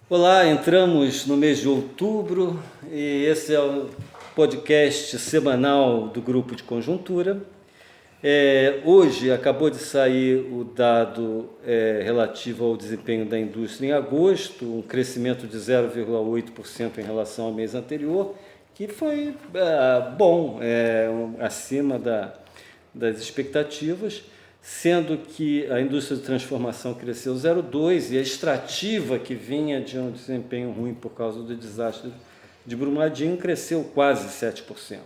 Olá, entramos no mês de outubro e esse é o podcast semanal do Grupo de Conjuntura. Hoje acabou de sair o dado relativo ao desempenho da indústria em agosto, um crescimento de 0,8% em relação ao mês anterior, que foi bom, acima das expectativas, sendo que a indústria de transformação cresceu 0,2% e a extrativa, que vinha de um desempenho ruim por causa do desastre de Brumadinho, cresceu quase 7%.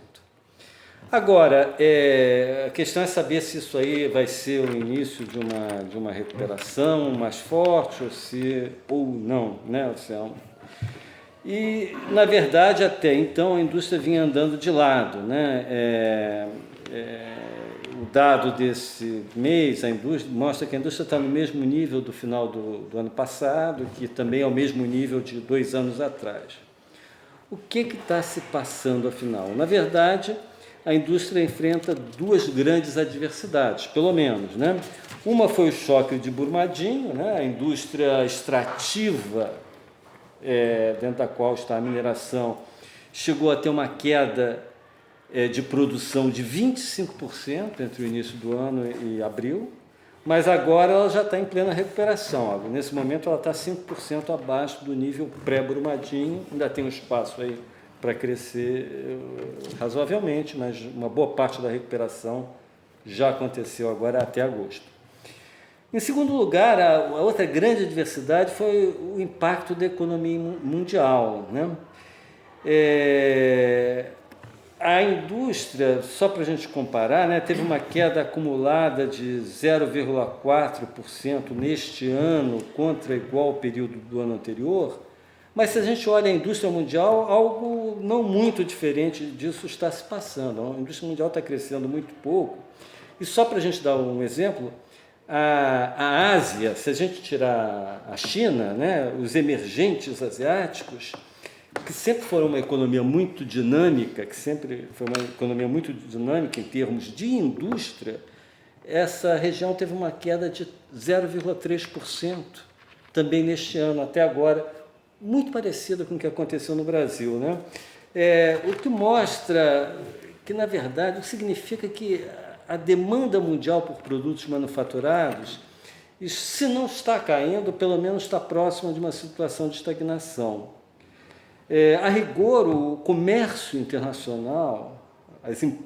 Agora, a questão é saber se isso aí vai ser o início de uma recuperação mais forte ou não, né, Luciano? E, na verdade, até então, a indústria vinha andando de lado, né? O dado desse mês, a indústria, mostra que a indústria está no mesmo nível do final do ano passado, que também é o mesmo nível de 2 anos atrás. O que está se passando, afinal? Na verdade, a indústria enfrenta duas grandes adversidades, pelo menos, né? Uma foi o choque de Brumadinho, né? A indústria extrativa, dentro da qual está a mineração, chegou a ter uma queda de produção de 25% entre o início do ano e abril, mas agora ela já está em plena recuperação. Nesse momento ela está 5% abaixo do nível pré-Brumadinho, ainda tem um espaço aí para crescer razoavelmente, mas uma boa parte da recuperação já aconteceu agora até agosto. Em segundo lugar, a outra grande adversidade foi o impacto da economia mundial, né? A indústria, só para a gente comparar, né, teve uma queda acumulada de 0,4% neste ano contra igual período do ano anterior, mas se a gente olha a indústria mundial, algo não muito diferente disso está se passando. A indústria mundial está crescendo muito pouco. E só para a gente dar um exemplo, a Ásia, se a gente tirar a China, né, os emergentes asiáticos, que sempre foram uma economia muito dinâmica, em termos de indústria, essa região teve uma queda de 0,3% também neste ano, até agora, muito parecida com o que aconteceu no Brasil, né? O que mostra que, na verdade, o que significa que a demanda mundial por produtos manufaturados, se não está caindo, pelo menos está próxima de uma situação de estagnação. A rigor, o comércio internacional,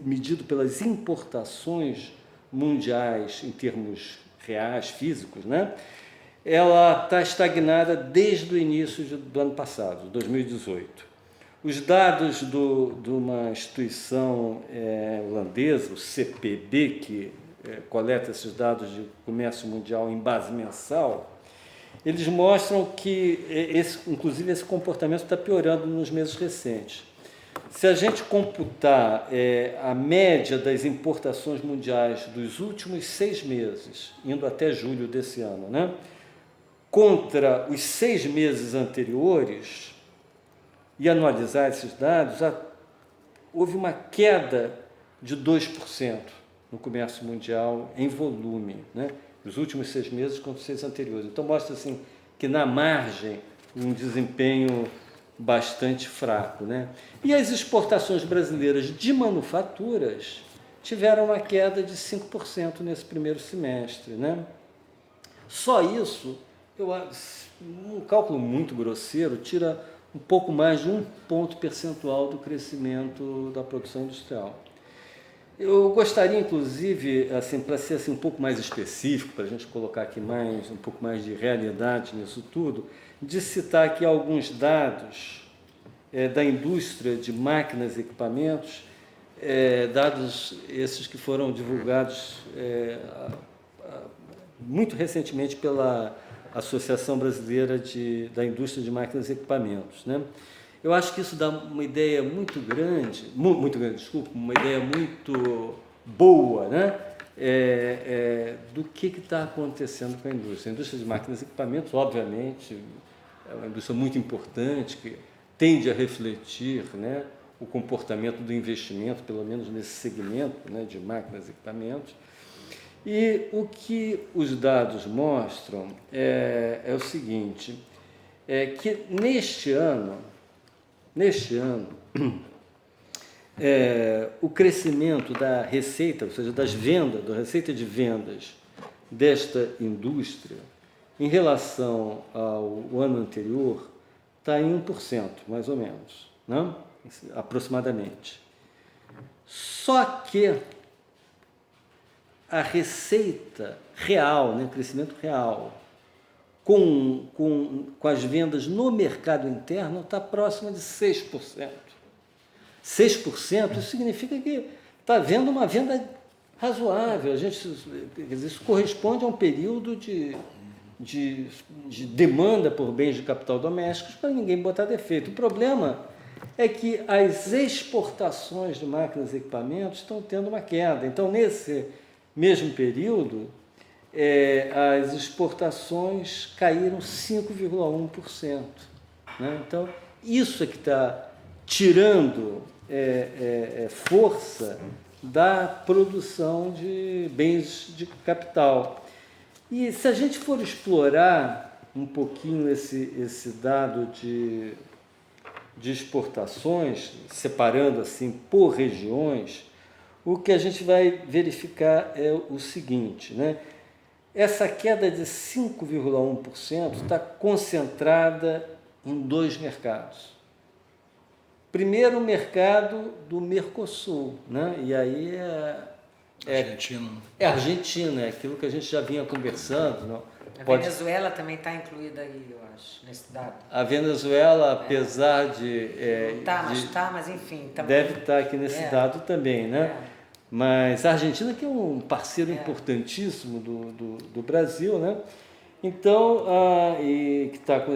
medido pelas importações mundiais em termos reais, físicos, né? Ela está estagnada desde o início do ano passado, 2018. Os dados de uma instituição holandesa, o CPB, que coleta esses dados de comércio mundial em base mensal, eles mostram que, inclusive, esse comportamento está piorando nos meses recentes. Se a gente computar a média das importações mundiais dos últimos 6 meses, indo até julho desse ano, né, contra os 6 meses anteriores, e anualizar esses dados, houve uma queda de 2% no comércio mundial em volume, né? Os últimos 6 meses contra os 6 anteriores. Então, mostra assim, que na margem um desempenho bastante fraco, né? E as exportações brasileiras de manufaturas tiveram uma queda de 5% nesse primeiro semestre, né? Só isso, um cálculo muito grosseiro, tira um pouco mais de 1 ponto percentual do crescimento da produção industrial. Eu gostaria, inclusive, assim, para ser assim, um pouco mais específico, para a gente colocar aqui um pouco mais de realidade nisso tudo, de citar aqui alguns dados da indústria de máquinas e equipamentos, dados esses que foram divulgados muito recentemente pela Associação Brasileira da Indústria de Máquinas e Equipamentos, né? Eu acho que isso dá uma ideia muito grande, uma ideia muito boa, né? Do que está acontecendo com a indústria. A indústria de máquinas e equipamentos, obviamente, é uma indústria muito importante, que tende a refletir, né, o comportamento do investimento, pelo menos nesse segmento, né, de máquinas e equipamentos. E o que os dados mostram é o seguinte: é que neste ano, o crescimento da receita, ou seja, das vendas, da receita de vendas desta indústria, em relação ao ano anterior, está em 1%, mais ou menos, né? Aproximadamente. Só que a receita real, né, crescimento real, com as vendas no mercado interno, está próximo de 6%. 6%, isso significa que está havendo uma venda razoável. Isso corresponde a um período de demanda por bens de capital domésticos para ninguém botar defeito. O problema é que as exportações de máquinas e equipamentos estão tendo uma queda. Então, nesse mesmo período, as exportações caíram 5,1%. Né? Então, isso é que está tirando força da produção de bens de capital. E se a gente for explorar um pouquinho esse dado de exportações, separando assim por regiões, o que a gente vai verificar é o seguinte, né? Essa queda de 5,1% está concentrada em 2 mercados. Primeiro, o mercado do Mercosul, né? E aí Argentina. É Argentina, é aquilo que a gente já vinha conversando. Não? A Venezuela também está incluída aí, eu acho, nesse dado. A Venezuela, apesar de... mas enfim... Também, deve estar aqui nesse dado também, né? Mas a Argentina, que é um parceiro importantíssimo do Brasil, né? Então, e que está com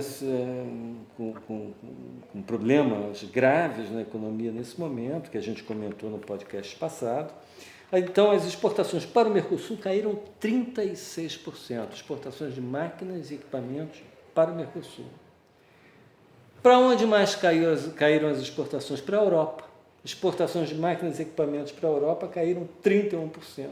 problemas graves na economia nesse momento, que a gente comentou no podcast passado. Então, as exportações para o Mercosul caíram 36%, exportações de máquinas e equipamentos para o Mercosul. Para onde mais caíram as exportações? Para a Europa. Exportações de máquinas e equipamentos para a Europa caíram 31%.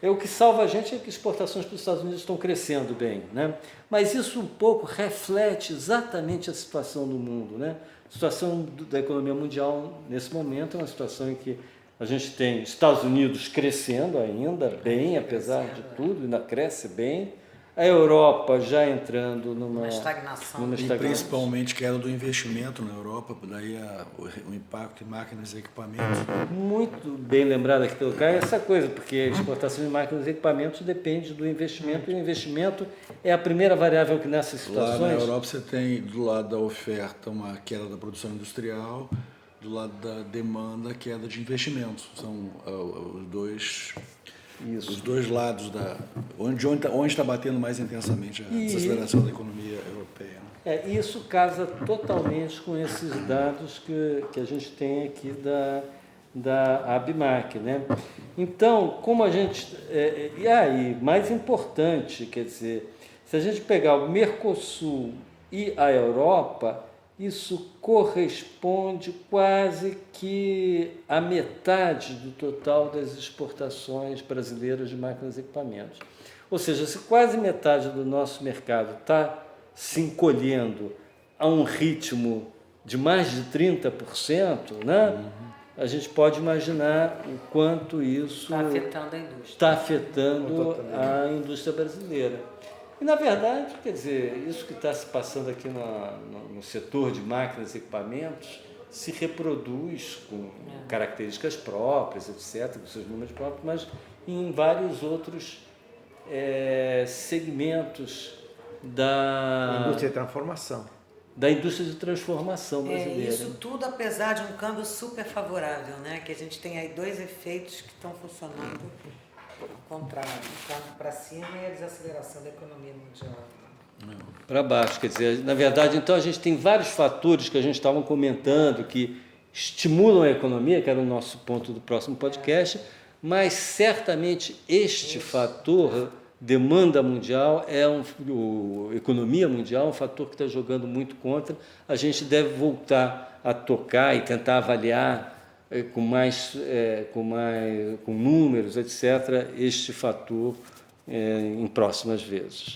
O que salva a gente é que exportações para os Estados Unidos estão crescendo bem, né? Mas isso um pouco reflete exatamente a situação do mundo, né? A situação da economia mundial nesse momento é uma situação em que a gente tem Estados Unidos crescendo ainda bem, apesar de tudo, ainda cresce bem. A Europa já entrando numa estagnação. E principalmente queda do investimento na Europa, daí o impacto em máquinas e equipamentos. Muito bem lembrado aqui pelo Caio essa coisa, porque a exportação de máquinas e equipamentos depende do investimento, e o investimento é a primeira variável que nessas situações... Lá na Europa você tem, do lado da oferta, uma queda da produção industrial, do lado da demanda, queda de investimentos. São os dois lados onde está batendo mais intensamente a desaceleração da economia europeia. Isso casa totalmente com esses dados que a gente tem aqui da ABMAC, né? Então, como a gente... E mais importante, quer dizer, se a gente pegar o Mercosul e a Europa, isso corresponde quase que à metade do total das exportações brasileiras de máquinas e equipamentos. Ou seja, se quase metade do nosso mercado está se encolhendo a um ritmo de mais de 30%, né? A gente pode imaginar o quanto isso está afetando a indústria brasileira. E, na verdade, quer dizer, isso que está se passando aqui no setor de máquinas e equipamentos se reproduz com características próprias, etc., com seus números próprios, mas em vários outros segmentos da indústria de transformação. Da indústria de transformação brasileira. Isso tudo apesar de um câmbio super favorável, né? Que a gente tem aí 2 efeitos que estão funcionando contrário, para cima e a desaceleração da economia mundial. Para baixo, quer dizer, na verdade, então a gente tem vários fatores que a gente estava comentando que estimulam a economia, que era o nosso ponto do próximo podcast, mas certamente este fator, demanda mundial, economia mundial, é um fator que está jogando muito contra. A gente deve voltar a tocar e tentar avaliar com números, etc., este fator em próximas vezes.